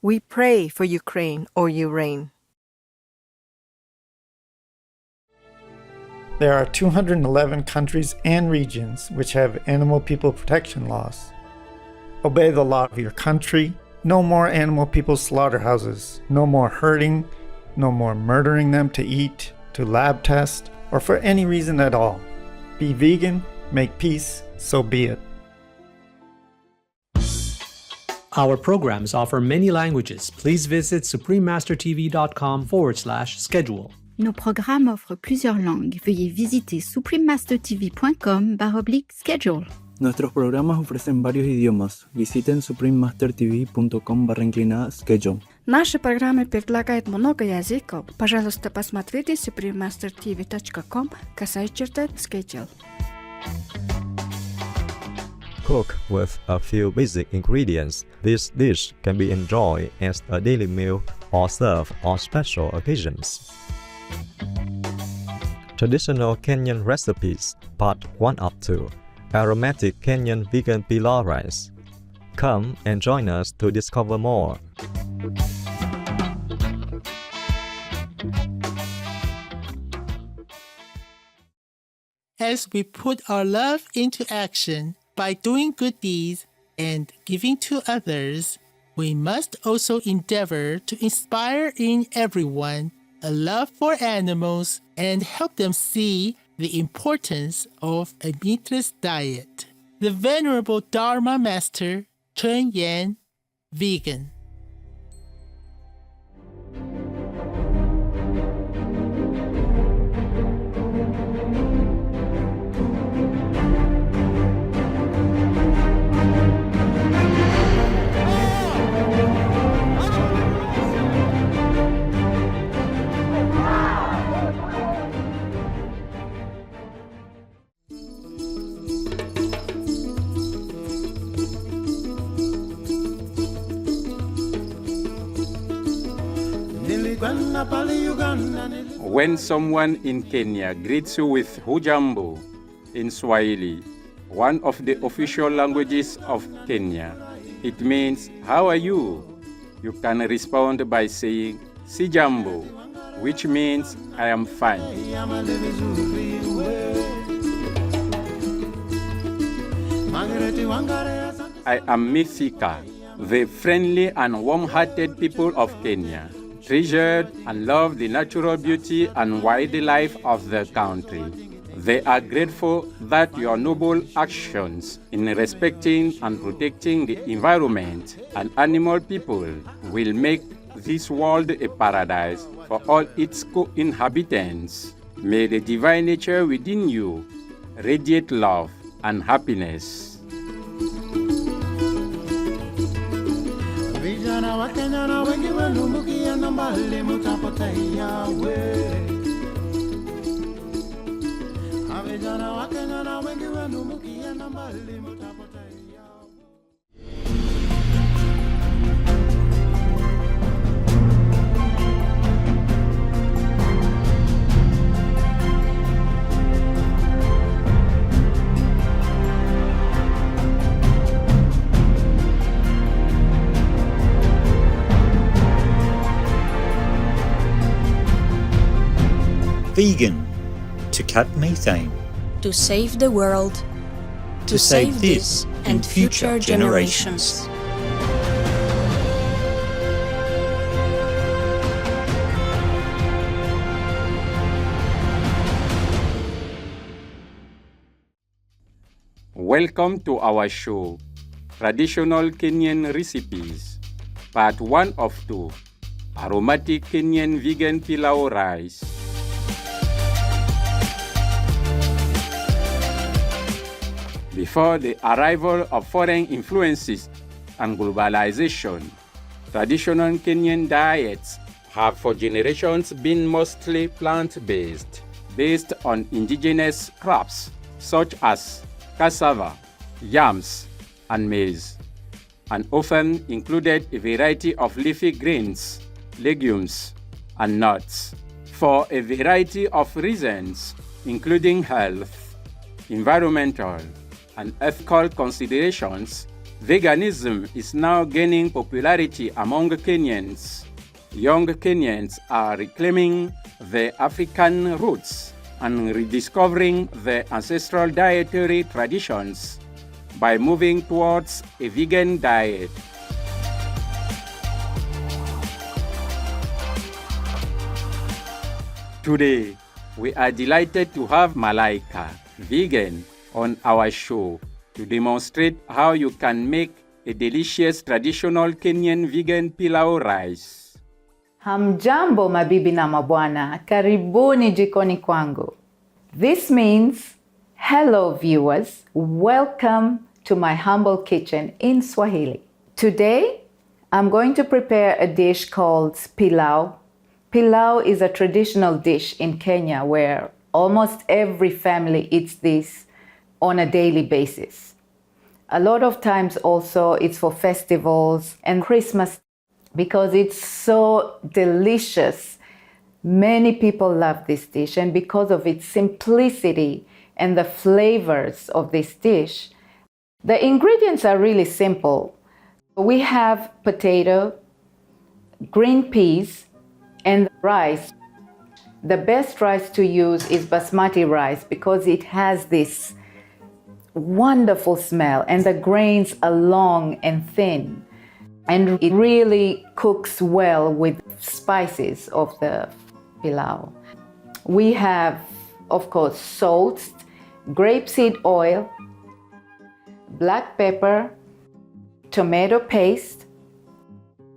We pray for Ukraine, O you reign. There are 211 countries and regions which have animal people protection laws. Obey the law of your country. No more animal people slaughterhouses. No more hurting. No more murdering them to eat, to lab test, or for any reason at all. Be vegan, make peace, so be it. Our programs offer many languages. Please visit suprememastertv.com/schedule. Nos programmes offrent plusieurs langues. Veuillez visiter suprememastertv.com/schedule. Nuestros programas ofrecen varios idiomas. Visiten suprememastertv.com/schedule. Наши программы предлагают много языков. Пожалуйста, посмотрите suprememastertv.com/schedule. Cook with a few basic ingredients. This dish can be enjoyed as a daily meal or served on special occasions. Traditional Kenyan recipes, Part 1 up to Aromatic Kenyan Vegan Pilau Rice. Come and join us to discover more. As we put our love into action by doing good deeds and giving to others, we must also endeavor to inspire in everyone a love for animals and help them see the importance of a meatless diet. The Venerable Dharma Master, Chen Yan, vegan. When someone in Kenya greets you with hujambo in Swahili, one of the official languages of Kenya, it means, how are you? You can respond by saying, sijambo, which means, I am fine. I am Mithika, the friendly and warm-hearted people of Kenya, treasured and love the natural beauty and wildlife of the country. They are grateful that your noble actions in respecting and protecting the environment and animal people will make this world a paradise for all its co-inhabitants. May the divine nature within you radiate love and happiness. Vijana wa Kenya na wengi wanumukia na mbali mutapotea we. Vijana wa Kenya na wengi wanumukia na mbali mutapotea. Vegan, to cut methane, to save the world, to save this and future generations. Welcome to our show, Traditional Kenyan Recipes, Part 1 of 2, Aromatic Kenyan Vegan Pilau Rice. Before the arrival of foreign influences and globalization, traditional Kenyan diets have for generations been mostly plant-based, based on indigenous crops such as cassava, yams, and maize, and often included a variety of leafy greens, legumes, and nuts, for a variety of reasons, including health, environmental, and ethical considerations. Veganism is now gaining popularity among Kenyans. Young Kenyans are reclaiming their African roots and rediscovering their ancestral dietary traditions by moving towards a vegan diet. Today, we are delighted to have Malaika, vegan, on our show to demonstrate how you can make a delicious traditional Kenyan vegan pilau rice. Hamjambo mabibi na mabwana, karibuni jikoni kwangu. This means, hello viewers, welcome to my humble kitchen in Swahili. Today, I'm going to prepare a dish called pilau. Pilau is a traditional dish in Kenya where almost every family eats this on a daily basis. A lot of times also it's for festivals and Christmas because it's so delicious. Many people love this dish, and because of its simplicity and the flavors of this dish, the ingredients are really simple. We have potato, green peas, and rice. The best rice to use is Basmati rice because it has this wonderful smell and the grains are long and thin, and it really cooks well with spices of the pilau. We have, of course, salt, grapeseed oil, black pepper, tomato paste,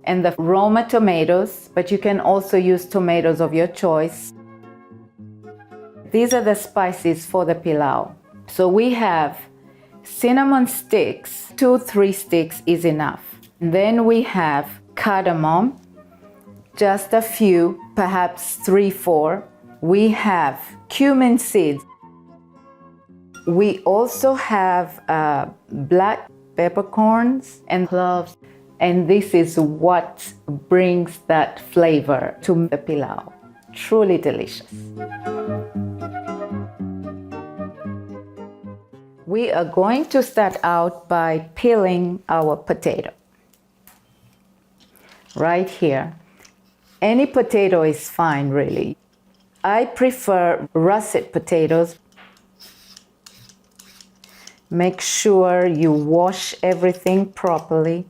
and the Roma tomatoes, but you can also use tomatoes of your choice. These are the spices for the pilau. So we have cinnamon sticks, 2-3 sticks is enough. And then we have cardamom, just a few, perhaps 3-4. We have cumin seeds. We also have black peppercorns and cloves. And this is what brings that flavor to the pilau. Truly delicious. We are going to start out by peeling our potato. Right here. Any potato is fine, really. I prefer russet potatoes. Make sure you wash everything properly.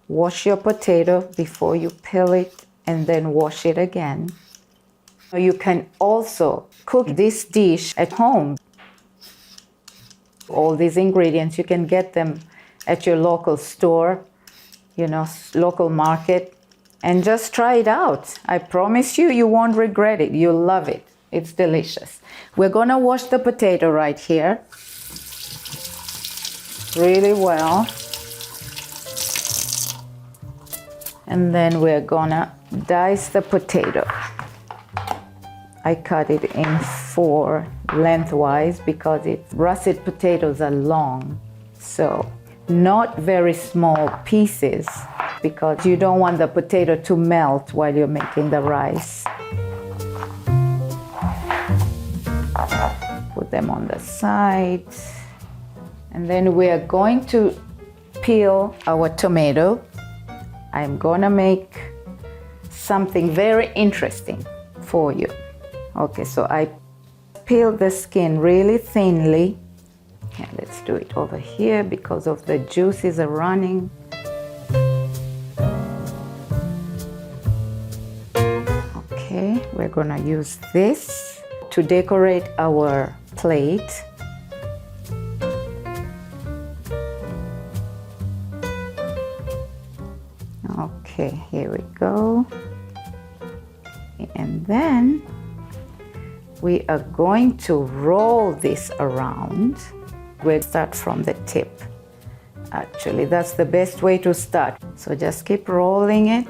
Wash your potato before you peel it and then wash it again. You can also cook this dish at home. All these ingredients, you can get them at your local store, local market, and just try it out. I promise you, you won't regret it. You'll love it. It's delicious. We're gonna wash the potato right here really well. And then we're gonna dice the potato. I cut it in 4 lengthwise because russet potatoes are long. So not very small pieces because you don't want the potato to melt while you're making the rice. Put them on the side. And then we are going to peel our tomato. I'm gonna make something very interesting for you. Okay, so I peel the skin really thinly. Yeah, let's do it over here because of the juices are running. Okay, we're gonna use this to decorate our plate. Okay, here we go. And then we are going to roll this around. We'll start from the tip. Actually, that's the best way to start. So just keep rolling it.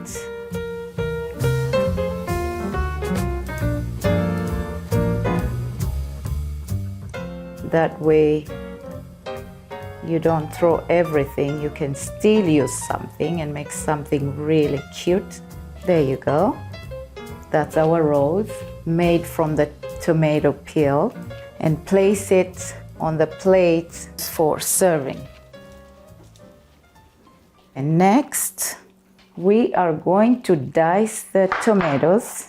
That way you don't throw everything. You can still use something and make something really cute. There you go. That's our rolls made from the tomato peel, and place it on the plate for serving. And next, we are going to dice the tomatoes.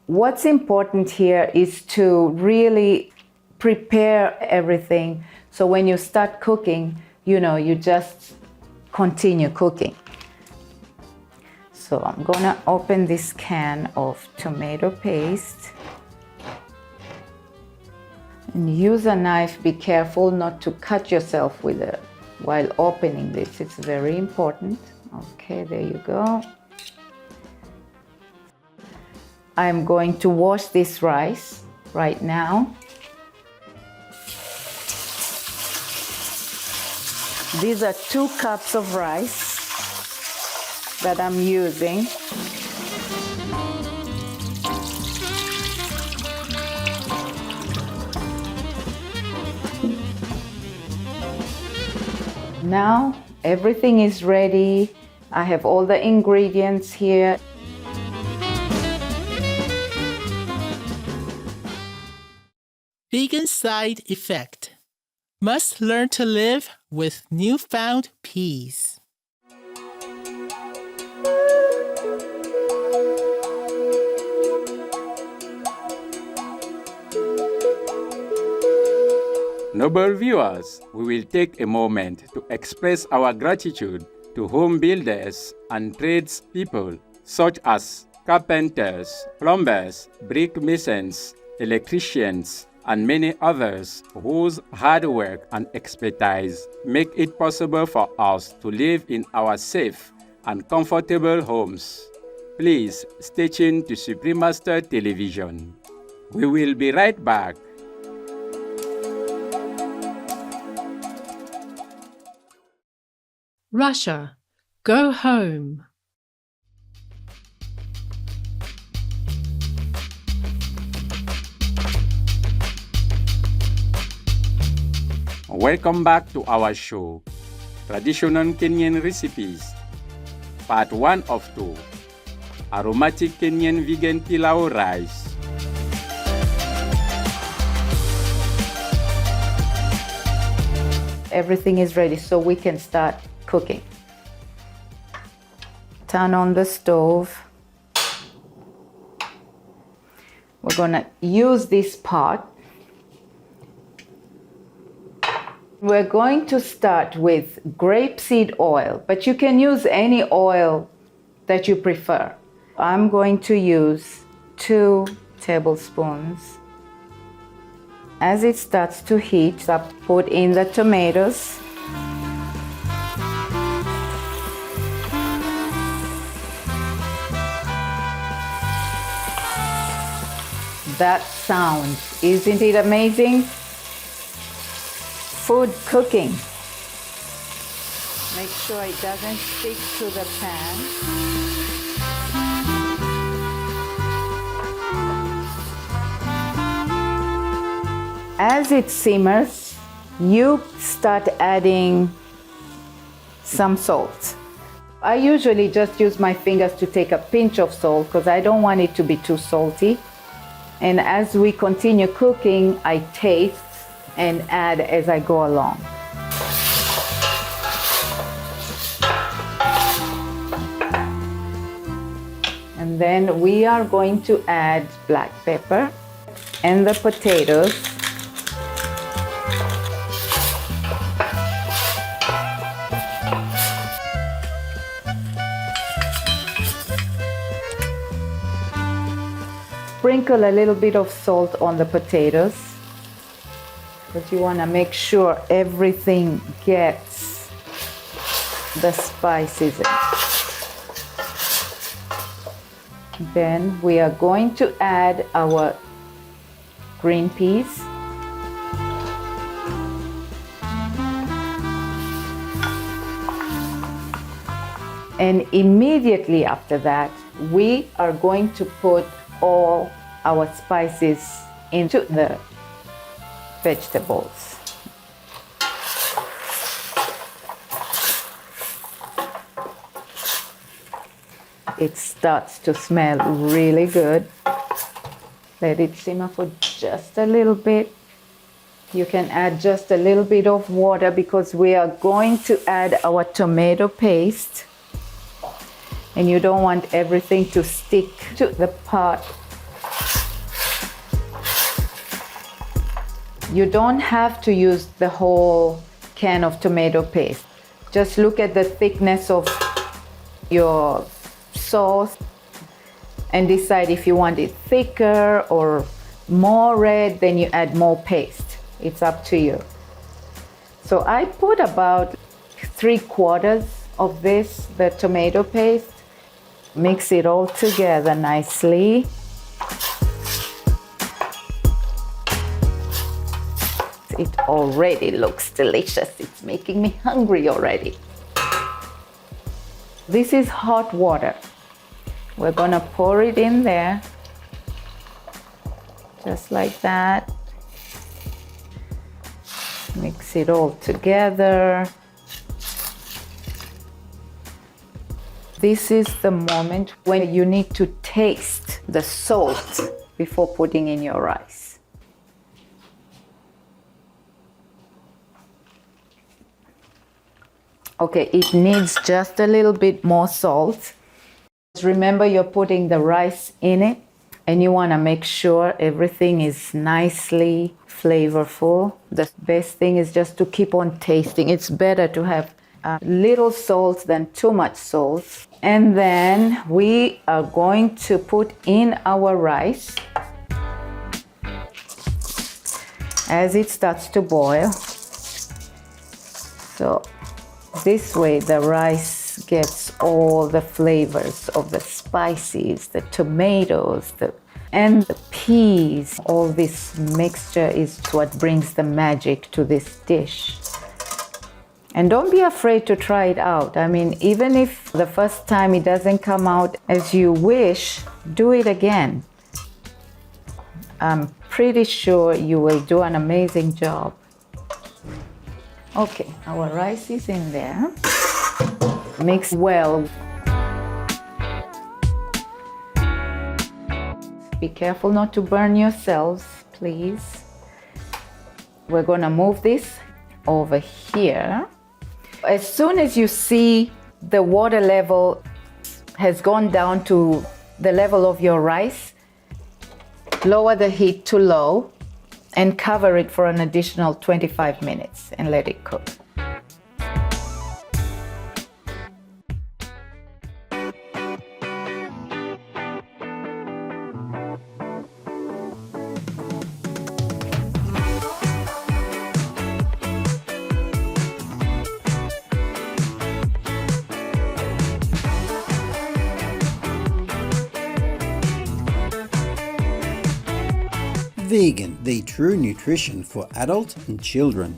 What's important here is to really prepare everything so when you start cooking, you just continue cooking. So I'm gonna open this can of tomato paste and use a knife. Be careful not to cut yourself with it while opening this. It's very important. Okay, there you go. I'm going to wash this rice right now. These are 2 cups of rice that I'm using. Now everything is ready. I have all the ingredients here. Vegan side effect. Must learn to live with newfound peace. Noble viewers, we will take a moment to express our gratitude to home builders and tradespeople such as carpenters, plumbers, brick masons, electricians, and many others whose hard work and expertise make it possible for us to live in our safe and comfortable homes. Please stay tuned to Supreme Master Television. We will be right back. Russia, go home. Welcome back to our show, Traditional Kenyan Recipes, Part 1 of 2, Aromatic Kenyan Vegan Pilau Rice. Everything is ready, so we can start cooking. Turn on the stove. We're gonna use this pot. We're going to start with grapeseed oil, but you can use any oil that you prefer. I'm going to use 2 tablespoons. As it starts to heat up, put in the tomatoes. That sound, isn't it amazing? Food cooking. Make sure it doesn't stick to the pan. As it simmers, you start adding some salt. I usually just use my fingers to take a pinch of salt because I don't want it to be too salty. And as we continue cooking, I taste and add as I go along. And then we are going to add black pepper and the potatoes. Sprinkle a little bit of salt on the potatoes, but you want to make sure everything gets the spices in. Then we are going to add our green peas. And immediately after that, we are going to put all our spices into the vegetables. It starts to smell really good. Let it simmer for just a little bit. You can add just a little bit of water because we are going to add our tomato paste. And you don't want everything to stick to the pot. You don't have to use the whole can of tomato paste. Just look at the thickness of your sauce and decide if you want it thicker or more red, then you add more paste. It's up to you. So I put about 3/4 of this, the tomato paste. Mix it all together nicely. It already looks delicious. It's making me hungry already. This is hot water. We're gonna pour it in there, just like that. Mix it all together. This is the moment when you need to taste the salt before putting in your rice. Okay, it needs just a little bit more salt. Remember, you're putting the rice in it and you want to make sure everything is nicely flavorful. The best thing is just to keep on tasting. It's better to have a little salt than too much salt. And then we are going to put in our rice as it starts to boil. So this way the rice gets all the flavors of the spices, the tomatoes, and the peas. All this mixture is what brings the magic to this dish. And don't be afraid to try it out. I mean, even if the first time it doesn't come out as you wish, do it again. I'm pretty sure you will do an amazing job. Okay, our rice is in there. Mix well. Be careful not to burn yourselves, please. We're gonna move this over here. As soon as you see the water level has gone down to the level of your rice, lower the heat to low and cover it for an additional 25 minutes and let it cook. Vegan, the true nutrition for adults and children.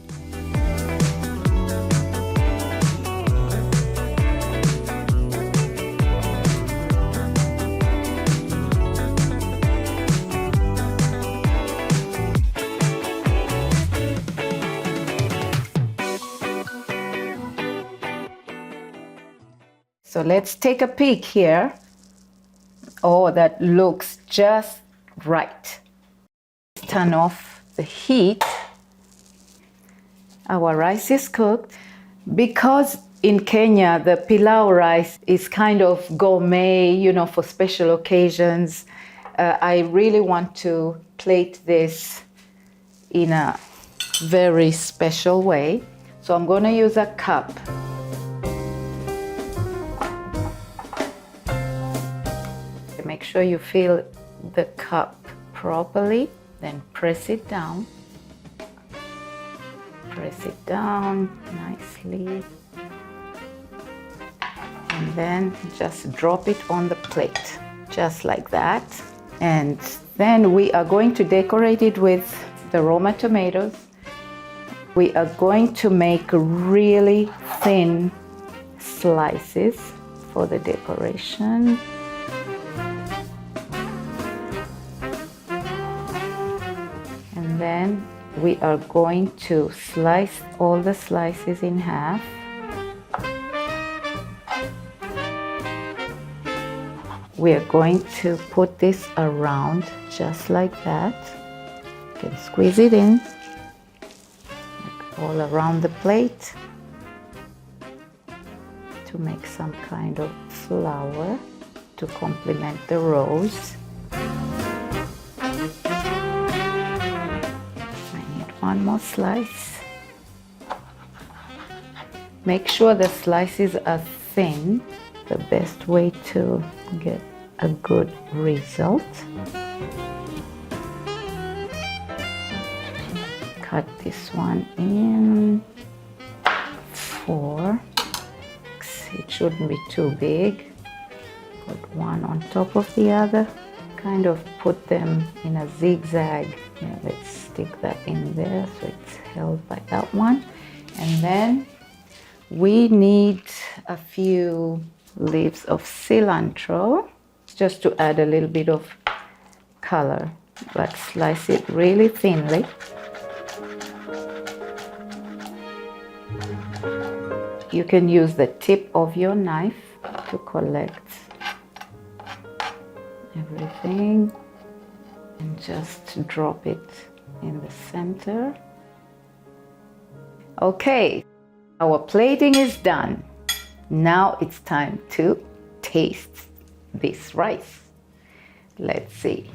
So let's take a peek here. Oh, that looks just right. Turn off the heat. Our rice is cooked. Because in Kenya, the pilau rice is kind of gourmet, you know, for special occasions. I really want to plate this in a very special way. So I'm going to use a cup. Make sure you fill the cup properly. Then press it down. Press it down nicely. And then just drop it on the plate, just like that. And then we are going to decorate it with the Roma tomatoes. We are going to make really thin slices for the decoration. Then we are going to slice all the slices in half. We are going to put this around just like that. You can squeeze it in, like all around the plate, to make some kind of flower to complement the rose. I need one more slice. Make sure the slices are thin, the best way to get a good result. Cut this one in 4. It shouldn't be too big. Put one on top of the other. Kind of put them in a zigzag. Yeah, let's stick that in there so it's held by that one. And then we need a few leaves of cilantro just to add a little bit of color, but slice it really thinly. You can use the tip of your knife to collect everything and just drop it in the center. Okay, our plating is done. Now it's time to taste this rice. Let's see.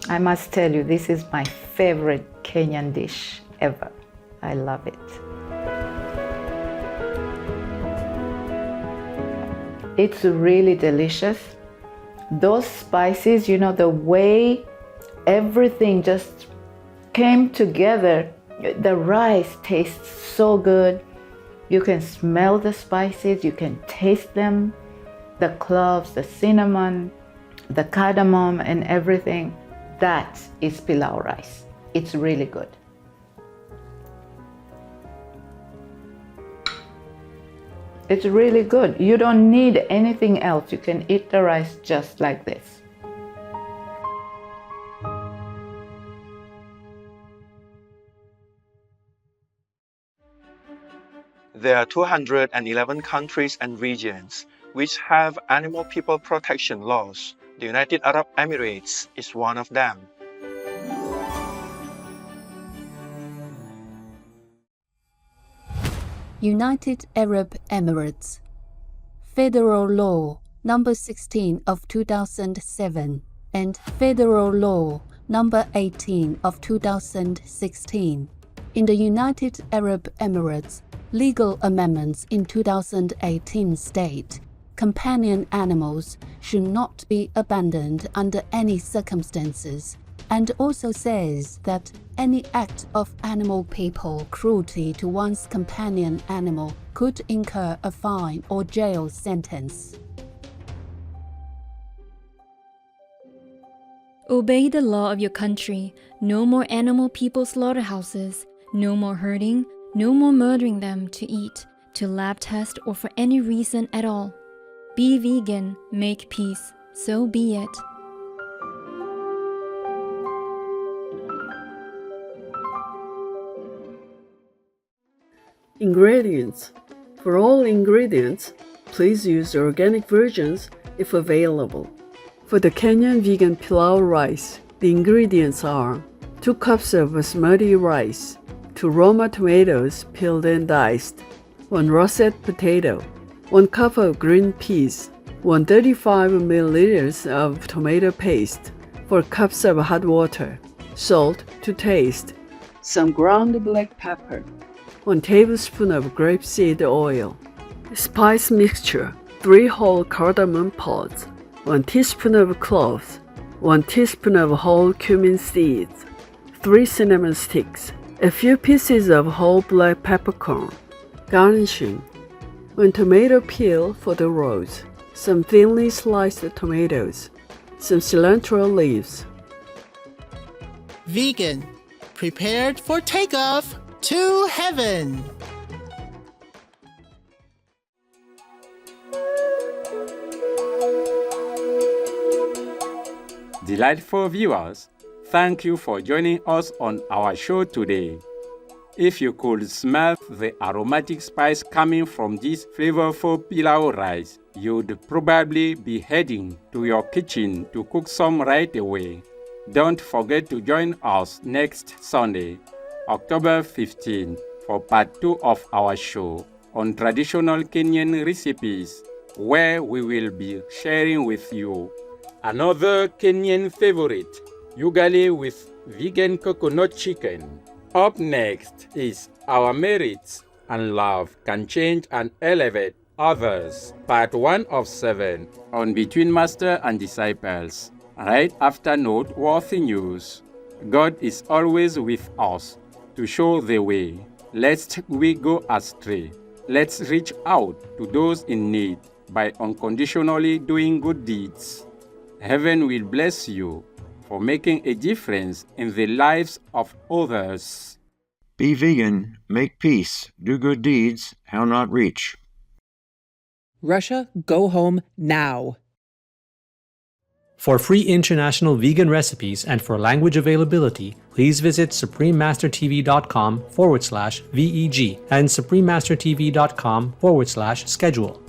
I must tell you, this is my favorite Kenyan dish ever. I love it. It's really delicious. Those spices, you know, the way everything just came together. The rice tastes so good. You can smell the spices, you can taste them. The cloves, the cinnamon, the cardamom and everything. That is pilau rice. It's really good. It's really good. You don't need anything else. You can eat the rice just like this. There are 211 countries and regions which have animal people protection laws. The United Arab Emirates is one of them. United Arab Emirates. Federal Law Number 16 of 2007 and Federal Law Number 18 of 2016. In the United Arab Emirates, legal amendments in 2018 state companion animals should not be abandoned under any circumstances, and also says that any act of animal people cruelty to one's companion animal could incur a fine or jail sentence. Obey the law of your country. No more animal people slaughterhouses. No more hurting. No more murdering them to eat, to lab test, or for any reason at all. Be vegan, make peace, so be it. Ingredients. For all ingredients, please use organic versions if available. For the Kenyan vegan pilau rice, the ingredients are 2 cups of basmati rice, 2 Roma tomatoes peeled and diced, 1 russet potato, 1 cup of green peas, 135 milliliters of tomato paste, 4 cups of hot water, salt to taste, some ground black pepper, 1 tablespoon of grapeseed oil, spice mixture, 3 whole cardamom pods, 1 teaspoon of cloves, 1 teaspoon of whole cumin seeds, 3 cinnamon sticks, a few pieces of whole black peppercorn. Garnishing: 1 tomato peel for the rolls, some thinly sliced tomatoes, some cilantro leaves. Vegan, prepared for takeoff to heaven. Delightful viewers, thank you for joining us on our show today. If you could smell the aromatic spice coming from this flavorful pilau rice, you'd probably be heading to your kitchen to cook some right away. Don't forget to join us next Sunday, October 15, for part 2 of our show on traditional Kenyan recipes, where we will be sharing with you another Kenyan favorite, ugali with vegan coconut chicken. Up next is Our Merits and Love Can Change and Elevate Others, part 1 of 7 on Between Master and Disciples. Right after noteworthy news, God is always with us to show the way. Lest we go astray, let's reach out to those in need by unconditionally doing good deeds. Heaven will bless you for making a difference in the lives of others. Be vegan, make peace, do good deeds, how not reach. Russia, go home now. For free international vegan recipes and for language availability, please visit suprememastertv.com/VEG and suprememastertv.com/schedule.